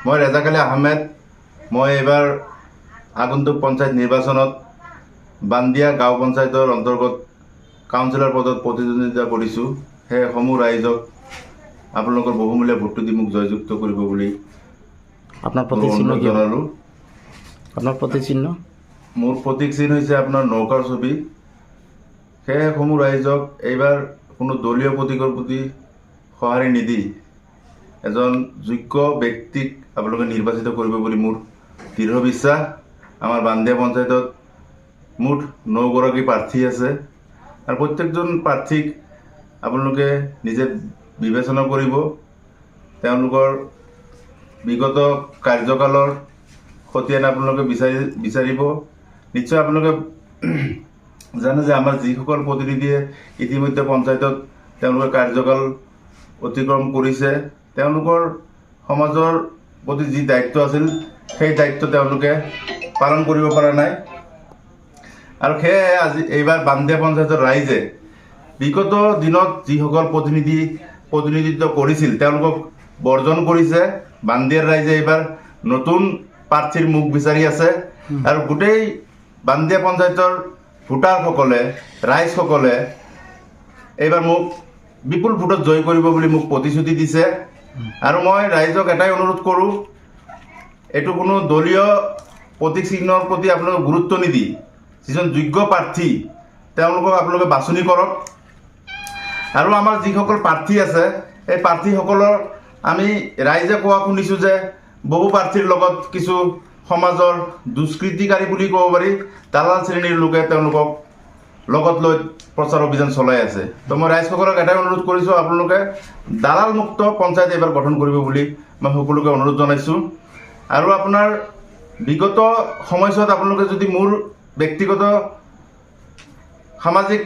মই ৰেজাক আলী আহমেদ। মই এইবাৰ আগন্তুক পঞ্চায়ত নিৰ্বাচনত বান্দিয়া গাঁও পঞ্চায়তৰ অন্তৰ্গত কাউন্সিলৰ পদত প্ৰতিদ্বন্দ্বিতা কৰিছোঁ। সেই সমূহ ৰাইজক আপোনালোকৰ বহুমূলীয়া ভোটটো দি মোক জয়যুক্ত কৰিব বুলি আপোনাৰ প্ৰতীক চিহ্ন কি জনালোঁ। আপোনাৰ প্ৰতীক চিহ্ন? মোৰ প্ৰতীক চিহ্ন হৈছে আপোনাৰ নৌকাৰ ছবি। সেই সমূহ ৰাইজক এইবাৰ কোনো দলীয় প্ৰতীকৰ প্ৰতি সঁহাৰি নিদি এজন যোগ্য ব্যক্তিক আপোনালোকে নিৰ্বাচিত কৰিব বুলি মোৰ দৃঢ় বিশ্বাস। আমাৰ বান্দিয়া পঞ্চায়তত মুঠ 9 গৰাকী প্ৰাৰ্থী আছে আৰু প্ৰত্যেকজন প্ৰাৰ্থীক আপোনালোকে নিজে বিবেচনা কৰিব। তেওঁলোকৰ বিগত কাৰ্যকালৰ খতিয়ান আপোনালোকে বিচাৰিব। নিশ্চয় আপোনালোকে জানে যে আমাৰ যিসকল প্ৰতিনিধিয়ে ইতিমধ্যে পঞ্চায়তত তেওঁলোকৰ কাৰ্যকাল অতিক্ৰম কৰিছে, তেওঁলোকৰ সমাজৰ প্ৰতি যি দায়িত্ব আছিল সেই দায়িত্ব তেওঁলোকে পালন কৰিব পৰা নাই। আৰু সেয়েহে আজি এইবাৰ বান্দিয়া পঞ্চায়তৰ ৰাইজে বিগত দিনত যিসকল প্ৰতিনিধিত্ব কৰিছিল তেওঁলোকক বৰ্জন কৰিছে। বান্দিয়াৰ ৰাইজে এইবাৰ নতুন প্ৰাৰ্থীৰ মুখ বিচাৰি আছে আৰু গোটেই বান্দিয়া পঞ্চায়তৰ ভোটাৰসকলে, ৰাইজসকলে এইবাৰ মোক বিপুল ভোটত জয় কৰিব বুলি মোক প্ৰতিশ্ৰুতি দিছে। আৰু মই ৰাইজক এটাই অনুৰোধ কৰোঁ, এইটো কোনো দলীয় প্ৰতীক চিহ্নৰ প্ৰতি আপোনালোকে গুৰুত্ব নিদি যিজন যোগ্য প্ৰাৰ্থী তেওঁলোকক আপোনালোকে বাছনি কৰক। আৰু আমাৰ যিসকল প্ৰাৰ্থী আছে এই প্ৰাৰ্থীসকলৰ আমি ৰাইজে কোৱা শুনিছোঁ যে বহু প্ৰাৰ্থীৰ লগত কিছু সমাজৰ দুষ্কৃতিকাৰী বুলি ক'ব পাৰি দালাল শ্ৰেণীৰ লোকে তেওঁলোকক লগত লৈ প্ৰচাৰ অভিযান চলাই আছে। তো মই ৰাইজসকলক এটাই অনুৰোধ কৰিছোঁ, আপোনালোকে দালালমুক্ত পঞ্চায়ত এইবাৰ গঠন কৰিব বুলি মই সকলোকে অনুৰোধ জনাইছোঁ। আৰু আপোনাৰ বিগত সময়ছোৱাত আপোনালোকে যদি মোৰ ব্যক্তিগত সামাজিক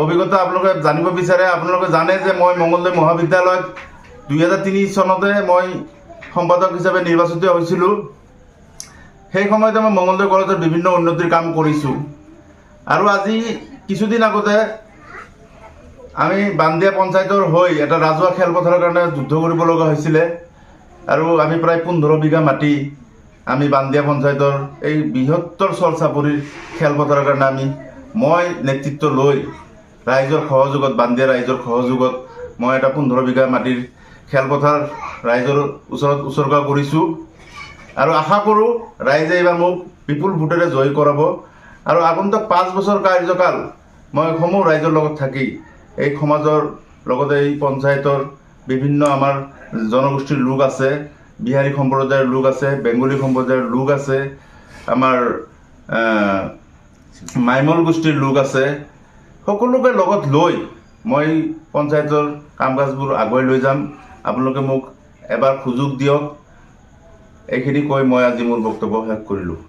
অভিজ্ঞতা আপোনালোকে জানিব বিচাৰে, আপোনালোকে জানে যে মই মঙ্গলদৈ মহাবিদ্যালয়ত 2003 চনতে মই সম্পাদক হিচাপে নিৰ্বাচিত হৈছিলোঁ। সেই সময়তে মই মঙ্গলদৈ কলেজৰ বিভিন্ন উন্নতিৰ কাম কৰিছোঁ। আৰু আজি কিছুদিন আগতে আমি বান্দিয়া পঞ্চায়তৰ হৈ এটা ৰাজহুৱা খেলপথাৰৰ কাৰণে যুদ্ধ কৰিব লগা হৈছিলে। আৰু আমি প্ৰায় 15 বিঘা মাটি আমি বান্দিয়া পঞ্চায়তৰ এই বৃহত্তৰ চলচাপৰিৰ খেলপথাৰৰ কাৰণে মই নেতৃত্ব লৈ ৰাইজৰ সহযোগত, বান্দিয়া ৰাইজৰ সহযোগত মই এটা 15 বিঘা মাটিৰ খেলপথাৰ ৰাইজৰ ওচৰত উচৰ্গা কৰিছোঁ। আৰু আশা কৰোঁ ৰাইজে এইবাৰ মোক বিপুল ভোটেৰে জয় কৰাব। আৰু আগন্তুক 5 বছৰ কাৰ্যকাল মই সমূহ ৰাইজৰ লগত থাকি এই সমাজৰ লগতে এই পঞ্চায়তৰ বিভিন্ন আমাৰ জনগোষ্ঠীৰ লোক আছে, বিহাৰী সম্প্ৰদায়ৰ লোক আছে, বেংগলী সম্প্ৰদায়ৰ লোক আছে, আমাৰ মাইমল গোষ্ঠীৰ লোক আছে, সকলোকে লগত লৈ মই পঞ্চায়তৰ কাম কাজবোৰ আগুৱাই লৈ যাম। আপোনালোকে মোক এবাৰ সুযোগ দিয়ক। এইখিনি কৈ মই আজি মোৰ বক্তব্য শেষ কৰিলোঁ।